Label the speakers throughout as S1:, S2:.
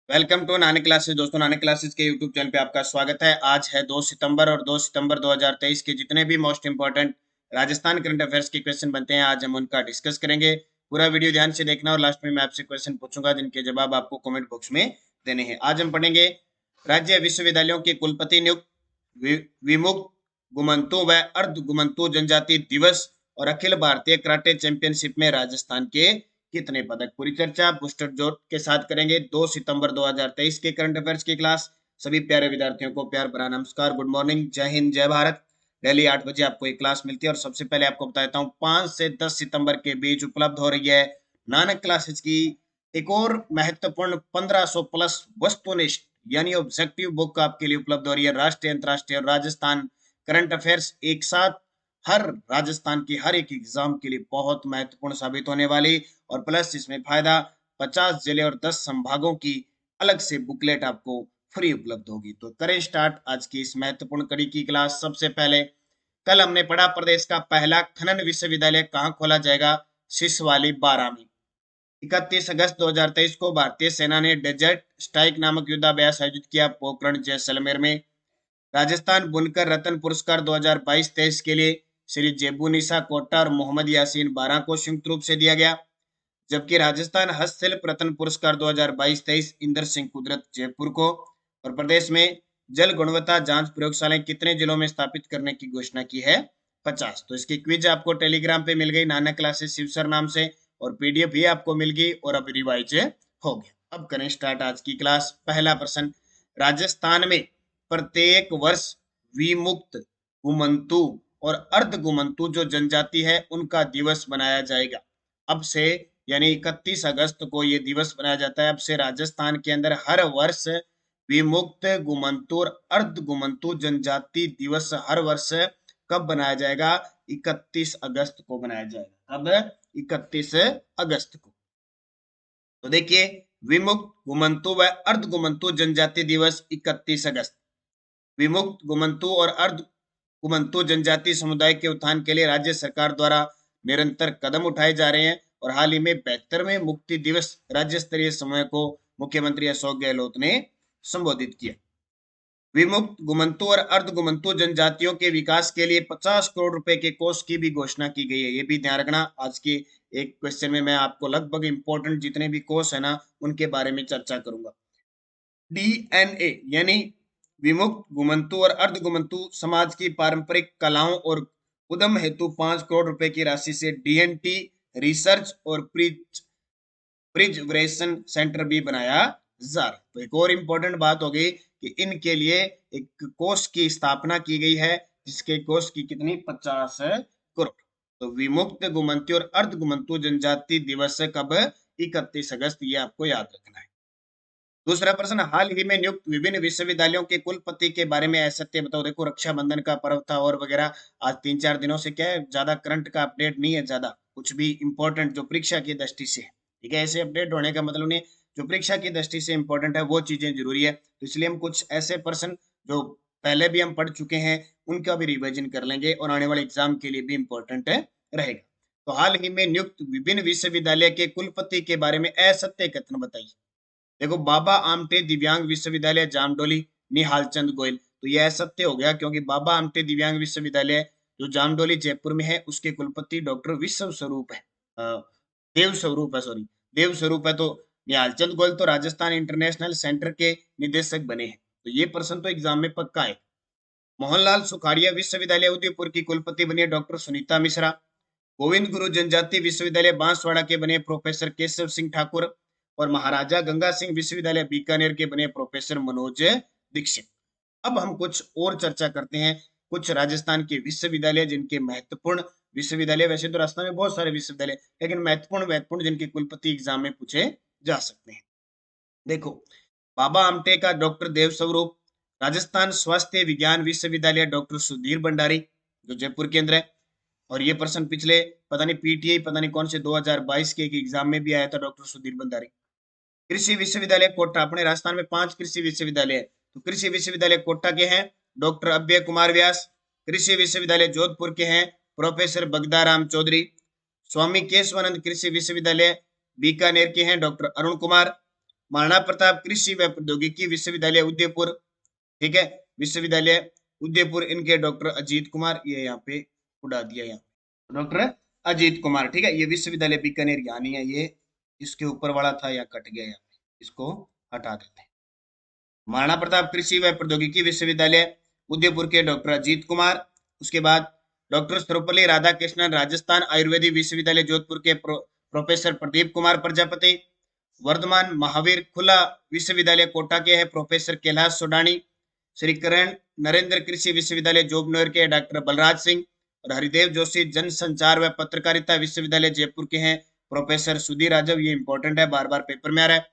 S1: Welcome to नानी classes. दोस्तों, नानी क्लासेस के यूट्यूब चैनल पे आपका स्वागत है। आज है 2 सितंबर और 2 सितंबर 2023 के जितने भी most important Rajasthan current affairs के क्वेश्चन बनते हैं, आज हम उनका डिस्कस करेंगे। पूरा वीडियो ध्यान से देखना और लास्ट में मैं आपसे क्वेश्चन पूछूंगा जिनके जवाब आपको कमेंट बॉक्स में देने हैं। आज हम पढ़ेंगे राज्य विश्वविद्यालयों के कुलपति नियुक्त, विमुक्त गुमंतु व अर्ध गुमंतु जनजाति दिवस और अखिल भारतीय कराटे चैंपियनशिप में राजस्थान के कितने पदक। पूरी चर्चा बूस्टर जोट के साथ करेंगे। 2 सितंबर 2023 के करंट अफेयर्स की क्लास। सभी प्यारे विद्यार्थियों को प्यार भरा नमस्कार, गुड मॉर्निंग, जय हिंद, जय भारत। डेली 8 बजे आपको एक क्लास मिलती है और सबसे पहले आपको बता देता हूँ 5 से 10 सितंबर के बीच उपलब्ध हो रही है नानक क्लासेस की एक और महत्वपूर्ण 1500 प्लस वस्तुनिष्ठ यानी ऑब्जेक्टिव बुक आपके लिए उपलब्ध हो रही है। राष्ट्रीय, अंतरराष्ट्रीय और राजस्थान करंट अफेयर्स एक साथ हर राजस्थान की हर एक एग्जाम के लिए बहुत महत्वपूर्ण साबित होने वाली। और प्लस इसमें फायदा 50 जिले और 10 संभागों की अलग से बुकलेट आपको फ्री उपलब्ध होगी। तो करें स्टार्ट आज की इस महत्वपूर्ण कड़ी की क्लास। सबसे पहले कल हमने पढ़ा प्रदेश का पहला खनन विश्वविद्यालय कहाँ खोला जाएगा, सिसवाली 12 में। 31 अगस्त 2023 को भारतीय सेना ने डेजर्ट स्ट्राइक नामक युद्धाभ्यास आयोजित किया पोखरण जैसलमेर में। राजस्थान बुनकर रत्न पुरस्कार 2022-23 के लिए श्री जेबुनिसा कोटा और मोहम्मद यासीन 12 को संयुक्त रूप से दिया गया। जबकि राजस्थान हस्तशिल्प रत्न पुरस्कार 2022-23 इंदर सिंह कुदरत जयपुर को। और प्रदेश में जल गुणवत्ता जांच प्रयोगशालाएं कितने जिलों में स्थापित करने की घोषणा की है, 50। तो इसकी क्विज आपको टेलीग्राम पे मिल गई, नानक क्लासेस शिवसर नाम से, और पीडीएफ भी आपको मिल गई और अब रिवाइज हो गया। अब करें स्टार्ट आज की क्लास। पहला प्रश्न, राजस्थान में प्रत्येक वर्ष विमुक्त गुमंतु और अर्ध गुमंतु जो जनजाति है उनका दिवस मनाया जाएगा। अब से यानी 31 अगस्त को ये दिवस मनाया जाता है। अब से राजस्थान के अंदर हर वर्ष विमुक्त गुमंतु और अर्ध गुमंतु जनजाति दिवस हर वर्ष कब बनाया जाएगा, 31 अगस्त को बनाया जाएगा। अब 31 अगस्त को। तो देखिए, विमुक्त गुमंतु व अर्ध गुमंतु जनजाति दिवस 31 अगस्त। विमुक्त गुमंतु और अर्ध गुमंतु जनजाति समुदाय के उत्थान के लिए राज्य सरकार द्वारा निरंतर कदम उठाए जा रहे हैं और हाल ही में 72वें मुक्ति दिवस राज्य स्तरीय समूह को मुख्यमंत्री अशोक गहलोत ने संबोधित किया। विमुक्त गुमंतु और अर्ध गुमंतु जनजातियों के विकास के लिए 50 करोड़ रुपए के कोष की भी घोषणा की गई है। ये भी ध्यान रखना, आज के एक क्वेश्चन में मैं आपको लगभग इंपॉर्टेंट जितने भी कोष है ना उनके बारे में चर्चा करूंगा। डीएनए यानी विमुक्त गुमंतु और अर्ध गुमंतु समाज की पारंपरिक कलाओं और उद्यम हेतु 5 करोड़ रुपए की राशि से डीएनटी रिसर्च और प्रिजर्वेशन सेंटर भी बनाया जा रहा है। तो एक और इम्पोर्टेंट बात हो गई कि इनके लिए एक कोष की स्थापना की गई है जिसके कोष की कितनी, 50 करोड़। तो विमुक्त गुमंतु और अर्ध गुमंतु जनजाति दिवस कब, 31 अगस्त, ये आपको याद रखना है। दूसरा प्रश्न, हाल ही में नियुक्त विभिन्न विश्वविद्यालयों के कुलपति के बारे में असत्य बताओ। देखो, रक्षाबंधन का पर्व था और वगैरह, आज 3-4 दिनों से क्या है, ज्यादा करंट का अपडेट नहीं है, ज्यादा कुछ भी इंपॉर्टेंट जो परीक्षा की दृष्टि से, ठीक है। ऐसे अपडेट होने का मतलब नहीं, जो परीक्षा की दृष्टि से इंपॉर्टेंट है वो चीजें जरूरी है। तो इसलिए हम कुछ ऐसे पर्सन जो पहले भी हम पढ़ चुके हैं उनका भी रिविजन कर लेंगे और आने वाले एग्जाम के लिए भी इंपॉर्टेंट रहेगा। तो हाल ही में नियुक्त विभिन्न विश्वविद्यालय के कुलपति के बारे में असत्य कथन बताइए। देखो, बाबा आमटे दिव्यांग विश्वविद्यालय जामडोली, निहाल चंद गोयल। तो यह असत्य हो गया क्योंकि बाबा आमटे दिव्यांग विश्वविद्यालय जो जामडोली जयपुर में है उसके कुलपति डॉक्टर विश्व स्वरूप है, देव स्वरूप है, सॉरी, देव स्वरूप है। तो निहाल चंद गोयल तो राजस्थान इंटरनेशनल सेंटर के निदेशक बने हैं। तो ये प्रश्न तो एग्जाम में पक्का है। मोहनलाल सुखाड़िया विश्वविद्यालय उदयपुर की कुलपति बनी डॉक्टर सुनीता मिश्रा। गोविंद गुरु जनजाति विश्वविद्यालय बांसवाड़ा के बने प्रोफेसर केशव सिंह ठाकुर और महाराजा गंगा सिंह विश्वविद्यालय बीकानेर के बने प्रोफेसर मनोज दीक्षित। अब हम कुछ और चर्चा करते हैं कुछ राजस्थान के विश्वविद्यालय जिनके महत्वपूर्ण विश्वविद्यालय, वैसे तो राजस्थान में बहुत सारे विश्वविद्यालय लेकिन महत्वपूर्ण जिनके कुलपति एग्जाम में पूछे जा सकते हैं। देखो, बाबा आमटे का डॉक्टर देव स्वरूप, राजस्थान स्वास्थ्य विज्ञान विश्वविद्यालय डॉक्टर सुधीर भंडारी जो जयपुर के अंदर है। और ये प्रश्न पिछले पता नहीं पीटीआई पता नहीं कौन से 2022 के एक एग्जाम में भी आया था, डॉक्टर सुधीर भंडारी। कृषि विश्वविद्यालय कोटा, अपने राजस्थान में 5 कृषि विश्वविद्यालय है। तो कृषि विश्वविद्यालय कोटा के हैं डॉक्टर अभय कुमार व्यास। कृषि विश्वविद्यालय जोधपुर के हैं प्रोफेसर बगदाराम चौधरी। स्वामी केशवानंद कृषि विश्वविद्यालय बीकानेर के हैं डॉक्टर अरुण कुमार। महाराणा प्रताप कृषि व प्रौद्योगिकी विश्वविद्यालय उदयपुर, ठीक है, विश्वविद्यालय उदयपुर, इनके डॉक्टर अजीत कुमार, ये यहाँ पे उड़ा दिया, यहाँ डॉक्टर अजीत कुमार, ठीक है। ये विश्वविद्यालय बीकानेर यहाँ नहीं है, ये इसके ऊपर वाला था, या कट गया, यहाँ पे इसको हटा देते हैं। महाराणा प्रताप कृषि व प्रौद्योगिकी विश्वविद्यालय उदयपुर के डॉक्टर अजीत कुमार। उसके बाद डॉक्टर सर्वपल्ली राधाकृष्णन राजस्थान आयुर्वेदिक विश्वविद्यालय जोधपुर के प्रोफेसर प्रदीप कुमार प्रजापति। वर्धमान महावीर खुला विश्वविद्यालय कोटा के है प्रोफेसर कैलाश सोडानी। श्री करण नरेंद्र कृषि विश्वविद्यालय जोबनेर के डॉक्टर बलराज सिंह। और हरिदेव जोशी जनसंचार व पत्रकारिता विश्वविद्यालय जयपुर के हैं प्रोफेसर सुधीर राजव। ये इंपॉर्टेंट है, बार बार पेपर में आ रहा है।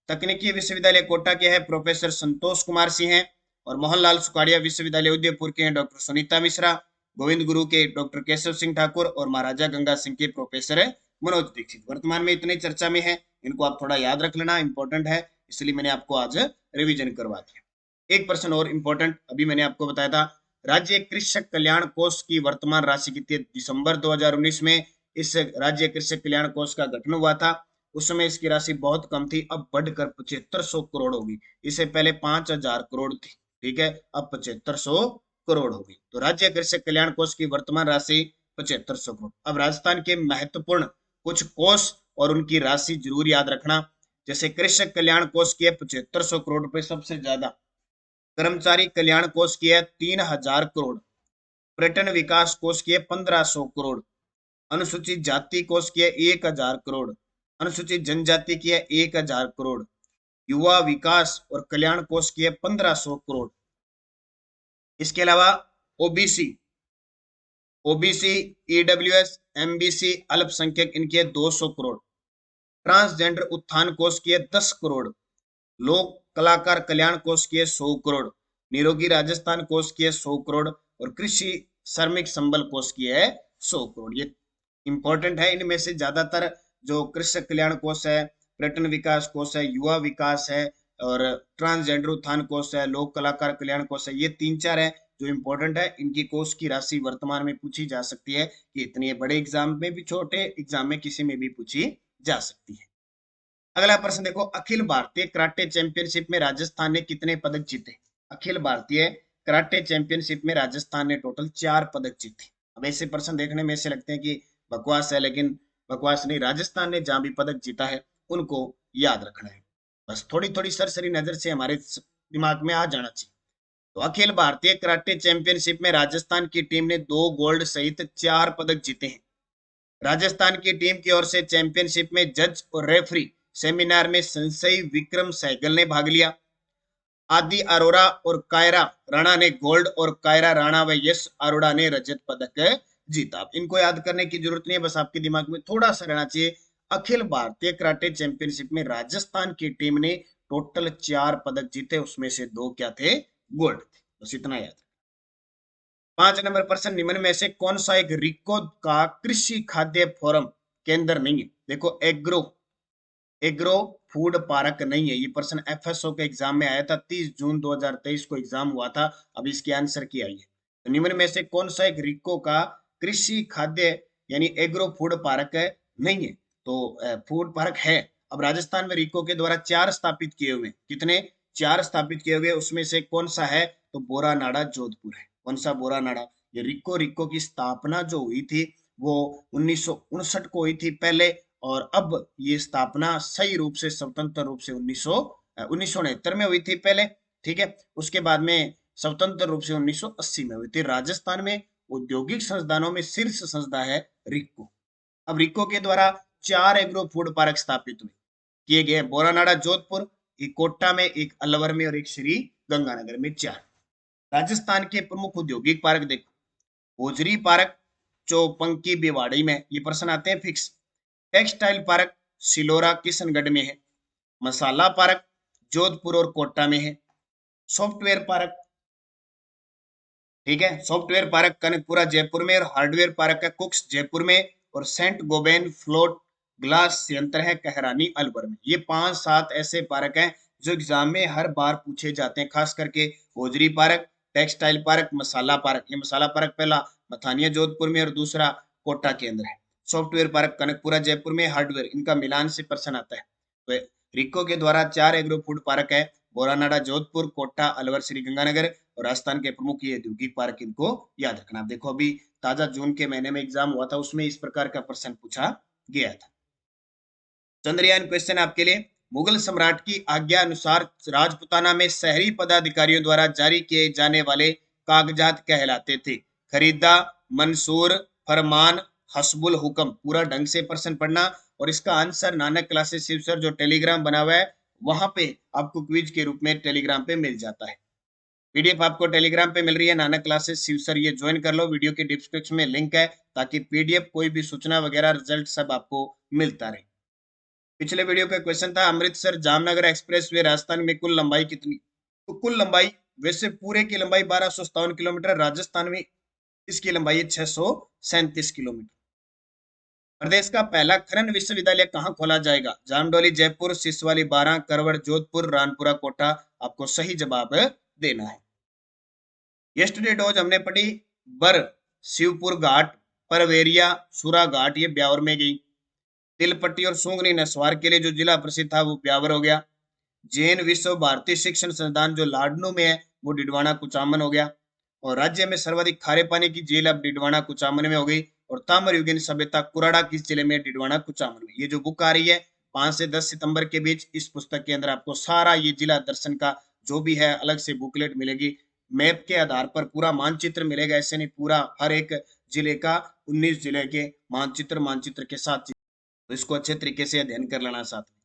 S1: तकनीकी विश्वविद्यालय कोटा के हैं प्रोफेसर संतोष कुमार सिंह हैं। और मोहनलाल सुखाड़िया विश्वविद्यालय उदयपुर के हैं डॉक्टर सुनीता मिश्रा। गोविंद गुरु के डॉक्टर केशव सिंह ठाकुर। और महाराजा गंगा सिंह के प्रोफेसर है मनोज दीक्षित। वर्तमान में इतनी चर्चा में है, इनको आप थोड़ा याद रख लेना, इंपॉर्टेंट है, इसलिए मैंने आपको आज रिवीजन करवा दिया। एक प्रश्न और इंपॉर्टेंट, अभी मैंने आपको बताया था, राज्य कृषक कल्याण कोष की वर्तमान राशि कितनी है? दिसंबर 2019 में इस राज्य कृषक कल्याण कोष का गठन हुआ था। उस समय इसकी राशि बहुत कम थी, अब बढ़कर 7500 करोड़ होगी। इससे पहले 5000 करोड़ थी, ठीक है, अब 7500 करोड़ होगी। तो राज्य कृषक कल्याण कोष की वर्तमान राशि 7500 करोड़। अब राजस्थान के महत्वपूर्ण कुछ कोष और उनकी राशि जरूर याद रखना। जैसे कृषक कल्याण कोष की है 7500 करोड़ रुपए सबसे ज्यादा। कर्मचारी कल्याण कोष की है 3000 करोड़। पर्यटन विकास कोष की है 1500 करोड़। अनुसूचित जाति कोष की है 1000 करोड़। अनुसूचित जनजाति की है 1000 करोड़। युवा विकास और कल्याण कोष की है 1500 करोड़। इसके अलावा ओबीसी, ओबीसी, ईडब्ल्यूएस, एमबीसी, अल्पसंख्यक, इनकी है 200 करोड़। ट्रांसजेंडर उत्थान कोष की है 10 करोड़। लोक कलाकार कल्याण कोष की है 100 करोड़। निरोगी राजस्थान कोष की है 100 करोड़। और कृषि श्रमिक संबल कोष की है 100 करोड़। ये इंपॉर्टेंट है। इनमें से ज्यादातर जो कृषक कल्याण कोष है, पर्यटन विकास कोष है, युवा विकास है, और ट्रांसजेंडर उत्थान कोष है, लोक कलाकार कल्याण कोष है, ये 3-4 है जो इंपॉर्टेंट है। इनकी कोष की राशि वर्तमान में पूछी जा सकती है कि इतने बड़े एग्जाम में भी, छोटे एग्जाम में किसी में भी पूछी जा सकती है। अगला प्रश्न देखो, अखिल भारतीय कराटे चैंपियनशिप में राजस्थान ने कितने पदक जीते? अखिल भारतीय कराटे चैंपियनशिप में राजस्थान ने टोटल 4 पदक जीते। अब ऐसे प्रश्न देखने में ऐसे लगते हैं कि बकवास है, लेकिन बकवास नहीं। राजस्थान ने जहां भी पदक जीता है उनको याद रखना है, बस थोड़ी थोड़ी सरसरी नजर से हमारे दिमाग में आ जाना चाहिए। तो अखिल भारतीय कराटे चैंपियनशिप में राजस्थान की टीम ने 2 गोल्ड सहित 4 पदक जीते हैं। राजस्थान की टीम की ओर से चैंपियनशिप में जज और रेफरी सेमिनार में संशयी विक्रम सहगल ने भाग लिया। आदि अरोरा और कायरा राणा ने गोल्ड और कायरा राणा व यश अरोड़ा ने रजत पदक जीता। इनको याद करने की जरूरत नहीं है, बस आपके दिमाग में थोड़ा सा रहना चाहिए। अखिल भारतीय कराटे चैंपियनशिप में राजस्थान की टीम ने टोटल 4 पदक जीते, उसमें से 2 क्या थे? गोल्ड थे। बस इतना याद। 5 नंबर प्रश्न, निम्न में से कौन सा एक रिको का कृषि खाद्य फोरम केंद्र नहीं है? देखो, एग्रो फूड पार्क नहीं है। ये प्रश्न एफएसओ के एग्जाम में आया था, 30 जून 2023 को एग्जाम हुआ था। अब इसके आंसर की आई है, तो निम्न में से कौन सा एक रिको का कृषि खाद्य यानी एग्रो फूड पार्क नहीं है? तो फूड पार्क है। अब राजस्थान में रिको के द्वारा 4 स्थापित किए हुए, कितने? 4 स्थापित किए हुए, उसमें से कौन सा है? तो बोरानाड़ा जोधपुर है। कौन सा? बोरानाड़ा। ये रिको की स्थापना जो हुई थी वो 1959 को हुई थी पहले, और अब ये स्थापना सही रूप से स्वतंत्र रूप से 1969 में हुई थी पहले, ठीक है। उसके बाद में स्वतंत्र रूप से 1980 में हुई थी। राजस्थान में औद्योगिक संस्थानों में शीर्ष संस्था है रिको। अब रिको के द्वारा 4 एग्रो फूड पार्क स्थापित हुए किए गए, बोरानाड़ा जोधपुर, एक कोटा में, एक अलवर में, और एक श्री गंगानगर में। 4 राजस्थान के प्रमुख औद्योगिक पार्क देखो, होजरी पार्क चौपंकी भिवाड़ी में, ये प्रश्न आते हैं fix. Textile park Silora Kishangarh में है। मसाला पार्क जोधपुर और कोटा में है। सॉफ्टवेयर पार्क, ठीक है, सॉफ्टवेयर पार्क कनकपुरा जयपुर में, और हार्डवेयर पार्क है कुक्स जयपुर में, और सेंट गोबेन फ्लोट ग्लास संयंत्र है कहरानी अलवर में। ये 5-7 ऐसे पार्क हैं जो एग्जाम में हर बार पूछे जाते हैं, खास करके होजरी पार्क, टेक्सटाइल पार्क, मसाला पार्क। ये मसाला पार्क पहला मथानिया जोधपुर में और दूसरा कोटा के अंदर है। सॉफ्टवेयर पार्क कनकपुरा जयपुर में, हार्डवेयर, इनका मिलान से प्रश्न आता है। तो रिको के द्वारा 4 एग्रो फूड पार्क है, बोरानाडा जोधपुर, कोटा, अलवर, श्री गंगानगर और राजस्थान के प्रमुख ये औद्योगिक पार्क, इनको याद रखना। आप देखो अभी ताजा जून के महीने में एग्जाम हुआ था, उसमें इस प्रकार का प्रश्न पूछा गया था। चंद्रयान क्वेश्चन आपके लिए, मुगल सम्राट की आज्ञा अनुसार राजपुताना में शहरी पदाधिकारियों द्वारा जारी किए जाने वाले कागजात कहलाते थे? खरीदा, मंसूर, फरमान, हस्बुल हुक्म। पूरा ढंग से प्रश्न पढ़ना और इसका आंसर नानक क्लासेस शिवसर जो टेलीग्राम बना हुआ है वहां पे आपको क्विज के रूप में टेलीग्राम पे मिल जाता है। पीडीएफ आपको टेलीग्राम पे मिल रही है, नानक क्लासेस शिवसर, ये ज्वाइन कर लो। वीडियो के डिस्क्रिप्शन में लिंक है ताकि पीडीएफ कोई भी सूचना वगैरह रिजल्ट सब आपको मिलता रहे। पिछले वीडियो का क्वेश्चन था अमृतसर जामनगर एक्सप्रेसवे राजस्थान में कुल लंबाई कितनी? तो कुल लंबाई वैसे पूरे की लंबाई 1257 किलोमीटर, राजस्थान में इसकी लंबाई है 637 किलोमीटर। प्रदेश का पहला खनन विश्वविद्यालय कहाँ खोला जाएगा? जामडोली जयपुर, सिसवाली बारां, करवड़ जोधपुर, रानपुरा कोटा। आपको सही जवाब देना है। यस्टरडे डोज हमने पढ़ी बर, शिवपुर घाट, परवेरिया, सुरा घाट, ये ब्यावर में गई। तिलपट्टी और सूंगनी नस्वार के लिए जो जिला प्रसिद्ध था वो ब्यावर हो गया। जैन विश्व भारतीय शिक्षण संस्थान जो लाडनू में है वो डिडवाना कुचामन हो गया। और राज्य में सर्वाधिक खारे पानी की झील अब डिडवाना कुचामन में हो गई। और ताम्र युगीन सभ्यता कुराड़ा किस जिले में? डिडवाना कुचामन में। ये जो बुक आ रही है 5 से 10 सितंबर के बीच, इस पुस्तक के अंदर आपको सारा ये जिला दर्शन का जो भी है अलग से बुकलेट मिलेगी। मैप के आधार पर पूरा मानचित्र मिलेगा, ऐसे नहीं, पूरा हर एक जिले का 19 जिले के मानचित्र के साथ, तो इसको अच्छे तरीके से अध्ययन कर लेना साथ में।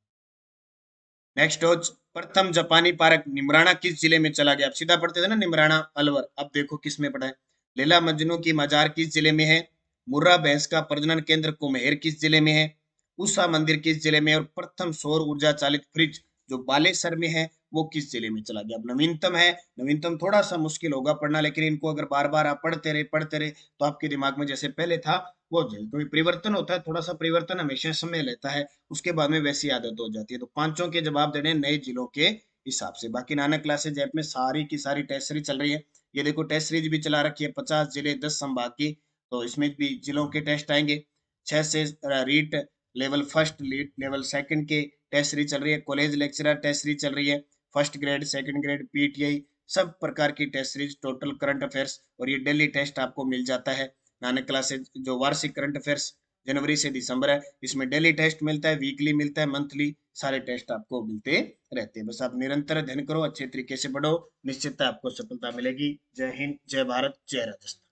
S1: नेक्स्ट हो प्रथम जापानी पार्क निमराना किस जिले में चला गया? आप सीधा पढ़ते थे ना निमराना अलवर, अब देखो किस में पढ़ा है। लैला मजनू की मजार किस जिले में है? मुर्रा भैंस का प्रजनन केंद्र कुम्हेर किस जिले में है? उषा मंदिर किस जिले में है? और प्रथम सौर ऊर्जा चालित फ्रिज जो बालेसर में है वो किस जिले में चला गया? अब नवीनतम है, नवीनतम थोड़ा सा मुश्किल होगा पढ़ना, लेकिन इनको अगर बार बार आप पढ़ते रहे तो आपके दिमाग में जैसे पहले था वो हो जाए। क्योंकि परिवर्तन होता है, थोड़ा सा परिवर्तन हमेशा समय लेता है, उसके बाद में वैसी आदत हो जाती है। तो पांचों के जवाब देने नए जिलों के हिसाब से। बाकी नानक क्लासेज ऐप में सारी की सारी टेस्ट सीरीज चल रही है। ये देखो टेस्ट सीरीज भी चला रखी है 50 जिले 10 संभाग की, तो इसमें भी जिलों के टेस्ट आएंगे। 6 से REET level first, lead level second के टेस्ट सीरीज चल रही है। कॉलेज लेक्चरर टेस्ट सीरीज चल रही है, first grade, second grade, PTI, सब प्रकार की test series, total current affairs, और ये डेली टेस्ट आपको मिल जाता है। नानक क्लासेज जो वार्षिक करंट अफेयर्स जनवरी से दिसंबर है, इसमें डेली टेस्ट मिलता है, वीकली मिलता है, मंथली, सारे टेस्ट आपको मिलते रहते हैं। बस आप निरंतर अध्ययन करो, अच्छे तरीके से पढ़ो, निश्चितता आपको सफलता मिलेगी। जय हिंद, जय भारत, जय राजस्थान।